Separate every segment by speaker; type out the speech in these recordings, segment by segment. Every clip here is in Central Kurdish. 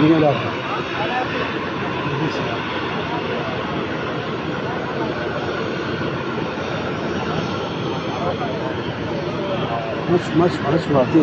Speaker 1: بینە لا مسواتي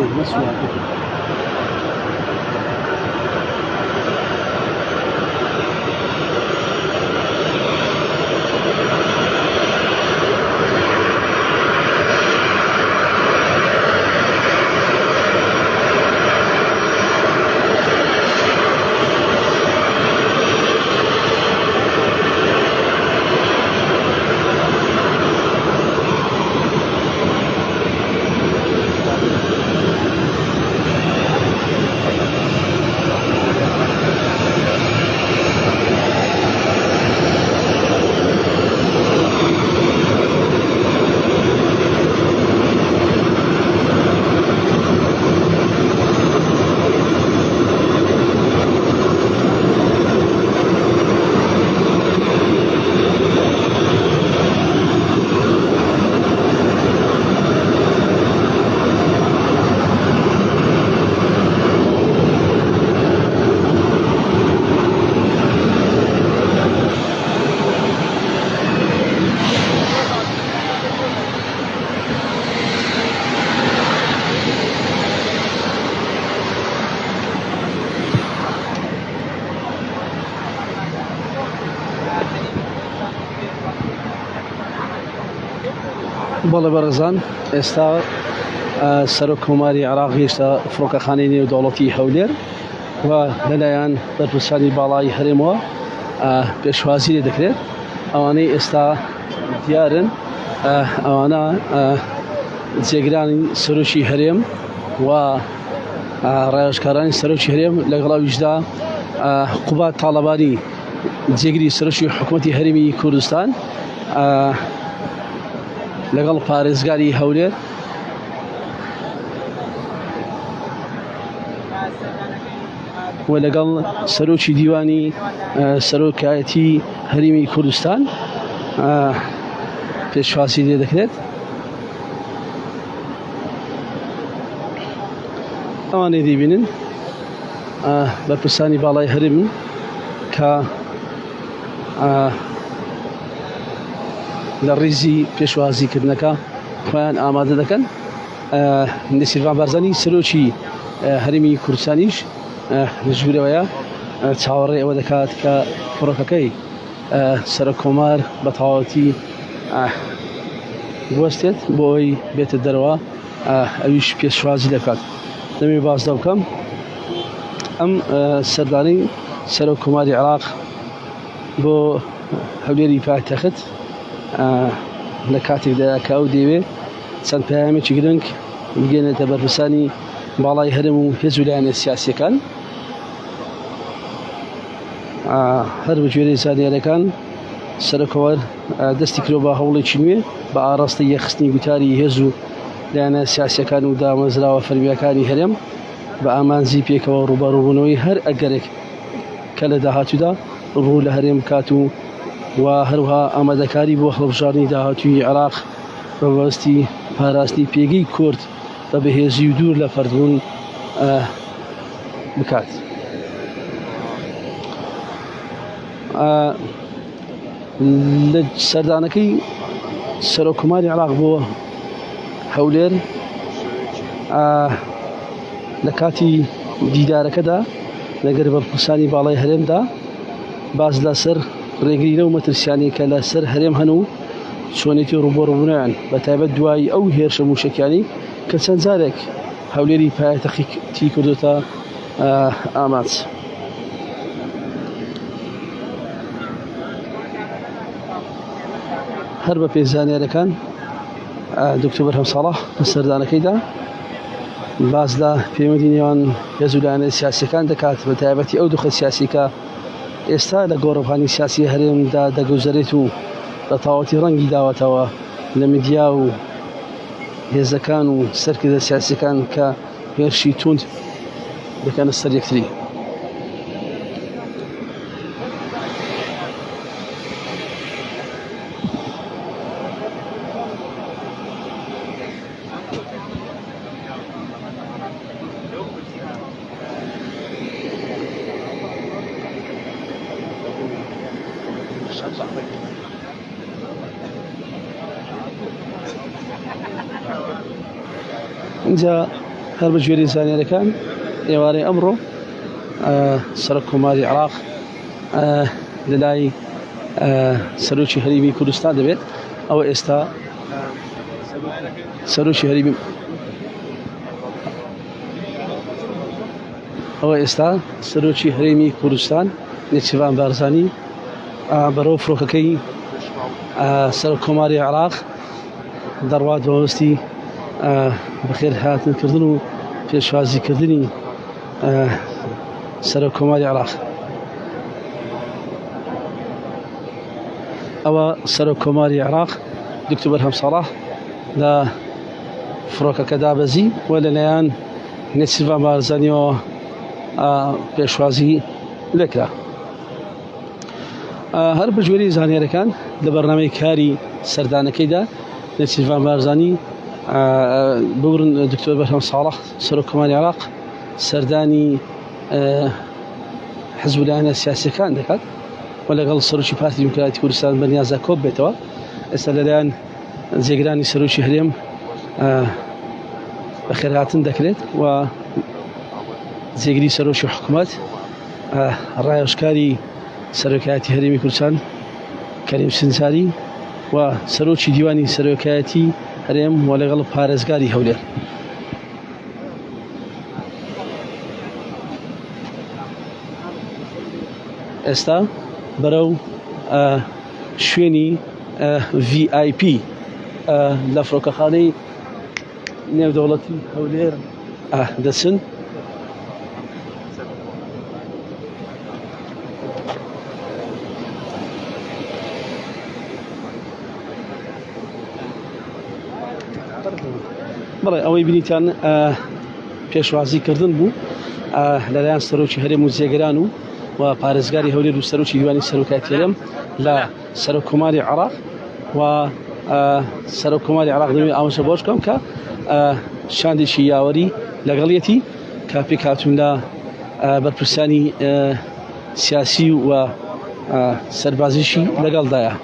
Speaker 1: بەڵێ بەڕێزان ئێستا سەرۆک کۆماری عێراق هێشتا فڕۆکەخانەی نێودەوڵەتی هەولێر و لەلایەن بەرپرسانی باڵای هەرێمەوە پێشوازی لێ دەکرێت. ئەوانەی ئێستا دیارن ئەوانە جێگرانی سەرۆکی هەرێم و ڕێژەشکارانی سەرۆکی هەرێم لەگەڵاویشدا قوبات تاڵەبانی جێگری سەرۆکی حکوومەتی هەرێمی کوردستان لەگەڵ پارێزگاری هەولێر و لەگەڵ سەرۆکی دیوانی سەرۆکایەتی هەرێمی کوردستان پێشواسی لێ دەکرێت. ئەوانەی دەیبینن بەرپرسانی باڵای هەرێمن کە لە ڕیزی پێشوازیکردنەکە خۆیان ئامادە دەکەن. نسیروان بارزانی سەرۆکی هەرێمی کوردستانیش لە ژوورەوەیە چاوەڕێ ئەوە دەکات کە فڕۆکەکەی سەرۆک کۆمار بە تەواوەتی بوەستێت بۆ ئەوەی بێتە دەرەوە، ئەویش پێشوازی دەکات. دەمێ بازدە بکەم ئەم سەردانی سەرۆک کۆماری عێراق بۆ هەولێری پایتەخت لە کاتێکدا کە ئەو دەیەوێت چەند پەیامێکی گرنگ بگەێنێتە بەرپرسانی باڵای هەرێم و هێز و لایەنە سیاسیەکان. هەر بە گوێرەی زانیاریەکان سەرۆکۆمار دەستی کرۆ بە هەوڵێکی نوێ بە ئاڕاستە یەخستنی گوتاری هێز و لایەنە سیاسیەکان و دامەزراوە فەرمیەکانی هەرێم بە ئامانزی پێکەوە ڕووبەڕووبوونەوەی هەر ئەگەرێک کە لە داهاتوودا ڕوو لە هەرێم بکات و هەروها ئامادەکاری بۆ هەڵبژاردنی داهاتووی عێراق بە بەستی پاراستنی پێگەی کورد بە بەهێزی و دوور لە فەردبوون بکات. لە سەردانەکەی سەرۆک کۆماری عێراق بۆ هەولێر لە کاتی دیدارەکەدا لەگەر بەرپرسانی باڵای هەرێمدا باز لەسەر ڕێگرینە و مەترسیانی کە لەسەر هەرێم هەن و چۆنێتی ڕووبەڕووبوونیان بە تایبەت دوای ئەو هێرشە موشکیانی کە چەند جارێک هەولێری پایتەختی کردوتە ئاماچ. هەر بە پێی زانیاریەکان دکتۆر بەرهەم ساڵح لە سەردانەکەیدا باز لە پەیوەندی نێوان هێز و لایەنە سیاسیەکان دەکات بە تایبەتی ئەو دوخە سیاسی کە ئێستا لە گۆڕەپانی سیاسی هەرێمدا دەگوزارێت و بە تەواوەتی ڕەنگی داوەتەوە لە میدیا و هێزەکان و سەرکردە سیاسیەکان کە هێرشی توند دەکەنە سەر یەکتری. اینجا هەر بە گوێرەی زانیاریەکان ئێوارەی ئەمڕۆ سەرۆک کۆماری عێراق لە لای سەرۆکی هەرێمی کوردستان دەبێت. ئەوە ئێستا سەرۆکی هەرێمی سەرۆکی هەرێمی کوردستان نێچیروان بارزانی بەرەو فڕۆکەکەی سەرۆک کۆماری عێراق دەڕوات بە مەبەستی بەخێر هاتنکردن و پێشوازیکردنی سەرۆک کۆماری عێراق. ئەوە سەرۆک کۆماری عێراق دکتۆر بەرهەم ساڵح لە فڕۆکەکە دابەزی و لەلایەن نێچیروان بارزانیەوە پێشوازی لێکرا. هەر بە گوێرەی زانیاریەکان لە بەرنامەی کاری سەردانەکەیدا نێچیروان بارزانی بورن دکتۆر بەرهەم ساڵح سەرۆک کۆماری عێراق سەردانی حزب لایەنە سیاسیەکان دەکات و لەگەڵ سەرۆکی پارتی دیموکراتی کوردستان بەنیازە کۆب بێتەوە. ئێستا لەلایەن جێگرانی سەرۆکی هەرێم بەخێرهاتن دەکرێت و جێگیری سەرۆکی حکوومەت ڕایۆژکاری سەرۆکایەتی هەرێمی کوردستان کەریم سنجاری و سەرۆکی دیوانی سەرۆکایەتی هەرێم و لەگەڵ پارێزگاری هەولێر. ئێستا بەرەو شوێنی VIP لە فڕۆکەخانەی نێودەوڵەتی هەولێر دەچن. بەڵێ ئەوەی بینیتان پێشوازیکردن بوو لەلایەن سەرۆکی هەرێم و جێگران و پارێزگاری هەولێر و سەرۆکی دیوانی سەرۆکایەتی هەرێم لە سەرۆک کۆماری عێراق و سەرۆک کۆماری عێراق دەوێت ئاماژە بۆش بکەم کە شاندێکی یاوەری لەگەڵیەتی کە پێک هاتوون لە بەرپرسانی سیاسی و سەربازیشی لەگەڵدایە.